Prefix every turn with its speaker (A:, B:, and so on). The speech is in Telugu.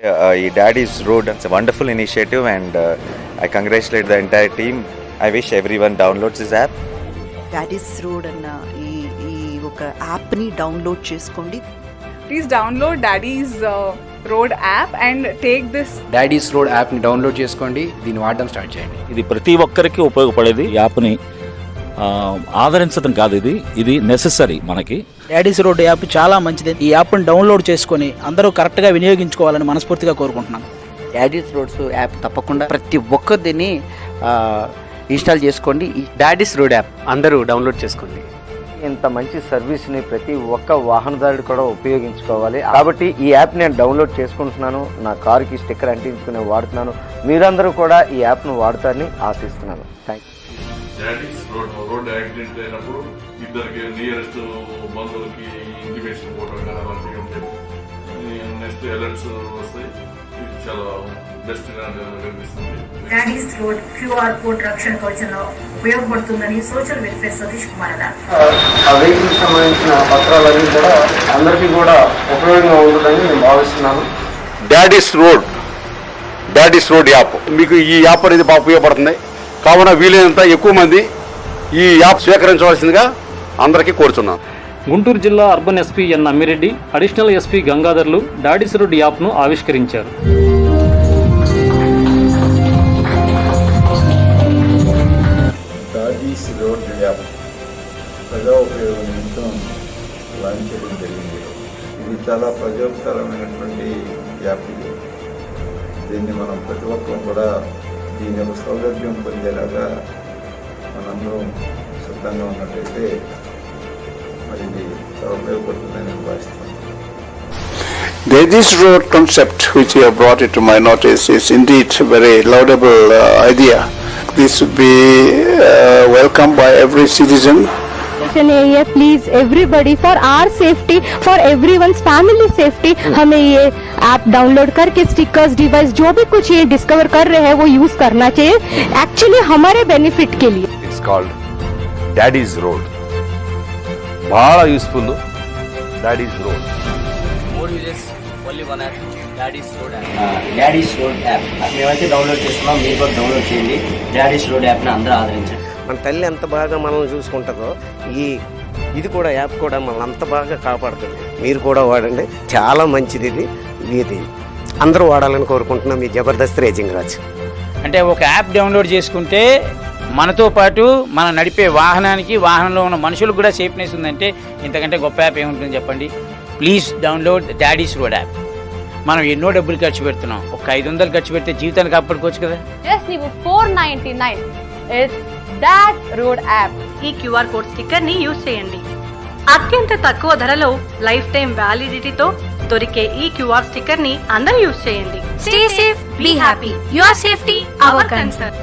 A: ఈ Daddy's Road, it's a wonderful initiative and I congratulate the entire team. I wish everyone downloads this app.
B: Daddy's Road అన్న ఈ ఒక యాప్ని డౌన్లోడ్ చేసుకోండి.
C: Please download Daddy's Road app and take this
D: Daddy's Road యాప్ని డౌన్లోడ్ చేసుకోండి, దీన్ని వాడడం స్టార్ట్ చేయండి.
E: ఇది ప్రతి ఒక్కరికి ఉపయోగపడేది. యాప్ని ఆదరించడం కాదు, ఇది నెసెసరీ మనకి.
F: డాడీస్ రోడ్ యాప్ చాలా మంచిది. ఈ యాప్ని డౌన్లోడ్ చేసుకొని అందరూ కరెక్ట్గా వినియోగించుకోవాలని మనస్ఫూర్తిగా కోరుకుంటున్నాను.
G: డాడీస్ రోడ్స్ యాప్ తప్పకుండా ప్రతి ఒక్కరిని ఇన్స్టాల్ చేసుకోండి. డాడీస్ రోడ్ యాప్ అందరూ డౌన్లోడ్ చేసుకోండి.
H: ఇంత మంచి సర్వీస్ని ప్రతి ఒక్క వాహనదారుడు కూడా ఉపయోగించుకోవాలి. కాబట్టి ఈ యాప్ నేను డౌన్లోడ్ చేసుకుంటున్నాను, నా కారుకి స్టిక్కర్ అంటించుకుని వాడుతున్నాను. మీరందరూ కూడా ఈ యాప్ను వాడుతారని ఆశిస్తున్నాను. Thank you.
I: Daddy's road accident అయినప్పుడు ఇద్దరికి నియరెస్ట్ బంధువులకి ఇంటిమేషన్ ఇవ్వడం కానీ అలాంటివి ఉంటాయి. నెక్స్ట్ అలర్ట్స్ వస్తాయి. ఇది చాలా బెస్ట్ గా కనిపిస్తుంది.
J: డాడీస్ రోడ్ క్యూఆర్ కోడ్ రక్షణ కవచంలో ఉపయోగపడుతుందని సోషల్ వెల్ఫేర్ సతీష్ కుమార్ గారు
H: ఆ వెహికల్ సంబంధించిన పత్రాలన్నీ కూడా అందరికీ కూడా ఉపయోగంగా ఉంటుందని నేను భావిస్తున్నాను.
K: డాడీస్ రోడ్ యాప్ మీకు ఈ యాప్ అనేది బాగా ఉపయోగపడుతుంది. కావున వీలైనంత ఎక్కువ మంది ఈ యాప్ స్వీకరించవలసిందిగా అందరికీ కోరుతున్నాను.
L: గుంటూరు జిల్లా urban SP N Ammireddy, additional SP గంగాధర్లు డాడీస్ రోడ్ యాప్ను ఆవిష్కరించారు.
M: డాడీస్ రోడ్ యాప్ ప్రజా ఉపయోగం నిమిత్తం లాంచ్ చేయడం జరిగింది. ఇది చాలా ప్రయోజనకరమైనటువంటి యాప్. దీన్ని మనం ప్రతి ఒక్కరం కూడా దీని యొక్క సౌలభ్యం పొందేలాగా మనందరం సిద్ధంగా ఉన్నట్లయితే మరి ఇది చాలా ఉపయోగపడుతుందని నేను భావిస్తున్నాను.
K: Daddy's Road concept which you have brought it to my notice is indeed a very laudable idea. This would be welcomed by every citizen.
N: Please everybody for our safety, for everyone's family safety हमें ये ऐप डाउनलोड करके स्टिकर्स डिवाइस जो भी कुछ ये डिस्कवर कर रहे हैं वो यूज करना चाहिए एक्चुअली हमारे बेनिफिट के लिए.
A: It's called Daddy's Road. बड़ा useful Daddy's Road.
G: More users, only one app, Daddy's Road app. Daddy's road app మేమైతే డౌన్లోడ్ చేస్తున్నాం, మీరు కూడా డౌన్లోడ్ చేయండి. డాడీస్ రోడ్ యాప్ని అందరూ ఆదరించండి.
H: మన తల్లి ఎంత బాగా మనల్ని చూసుకుంటుందో ఇది కూడా యాప్ కూడా మనల్ని అంత బాగా కాపాడుతుంది. మీరు కూడా వాడండి, చాలా మంచిది. ఇది అందరూ వాడాలని కోరుకుంటున్నాం. మీ జబర్దస్త్ రేజింగ్ రాజ్.
F: అంటే ఒక యాప్ డౌన్లోడ్ చేసుకుంటే మనతో పాటు మనం నడిపే వాహనంలో ఉన్న మనుషులకు కూడా సేఫ్నెస్ ఉందంటే ఇంతకంటే గొప్ప యాప్ ఏముంటుంది చెప్పండి. Please download Daddy's road app. మనం ఎన్నో డబ్బులు ఖర్చు పెడుతున్నాం, ఒక 500 ఖర్చు పెడితే జీవితాన్ని కాపాడుకోవచ్చు కదా.
N: జస్ట్ ನೀವು 499 ఇట్స్ డాడ్ రోడ్ యాప్.
J: ఈ క్యూఆర్ కోడ్ స్టిక్కర్ ని యూజ్ చేయండి. అత్యంత తక్కువ ధరలో లైఫ్ టైం వ్యాలిడిటీతో దొరికే ఈ క్యూఆర్ స్టిక్కర్ ని అందరూ యూజ్ చేయండి. Stay safe, be happy. Your safety our concern.